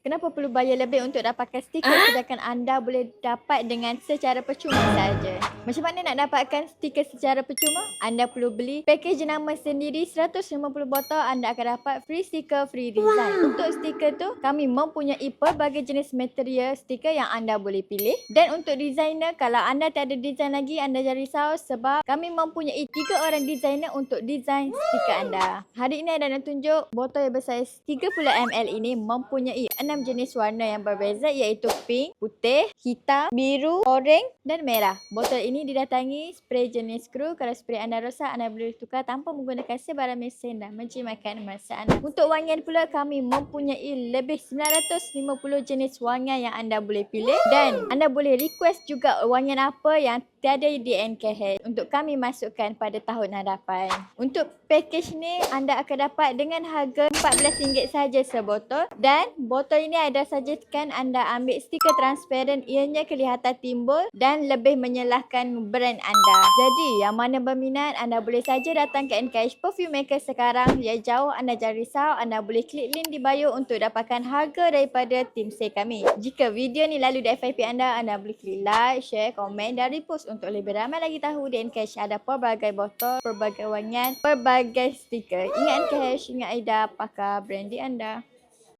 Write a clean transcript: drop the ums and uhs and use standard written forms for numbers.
Kenapa perlu bayar lebih untuk dapatkan stiker sedangkan anda boleh dapat dengan secara percuma saja? Macam mana nak dapatkan stiker secara percuma? Anda perlu beli pakej jenama sendiri 150 botol, anda akan dapat free stiker, free design. Untuk stiker tu, kami mempunyai pelbagai jenis material stiker yang anda boleh pilih. Dan untuk designer, kalau anda tak ada design lagi, anda jangan risau sebab kami mempunyai 3 orang designer untuk design stiker anda. Hari ini anda nak tunjuk botol yang bersaiz 30ml ini mempunyai 6 jenis warna yang berbeza iaitu pink, putih, hitam, biru, oranye dan merah. Botol ini didatangi spray jenis skru. Kalau spray anda rosak, anda boleh tukar tanpa menggunakan sebarang mesin dan menjimatkan masa anda. Untuk wangian pula, kami mempunyai lebih 950 jenis wangian yang anda boleh pilih dan anda boleh request juga wangian apa yang tiada di NKH untuk kami masukkan pada tahun hadapan. Untuk package ni anda akan dapat dengan harga RM14 saja sebotol dan botol ini ada sajakan anda ambil stiker transparent, ianya kelihatan timbul dan lebih menyelahkan brand anda. Jadi yang mana berminat, anda boleh saja datang ke NKH Perfume Maker sekarang. Ya jauh, anda jangan risau, anda boleh klik link di bio untuk dapatkan harga daripada tim sale kami. Jika video ni lalu di FYP anda boleh klik like, share, komen dan repost untuk lebih ramai lagi tahu di NKH ada pelbagai botol, pelbagai wangian, pelbagai stiker. Ingat NKH, ingat Aida, pakar branding anda.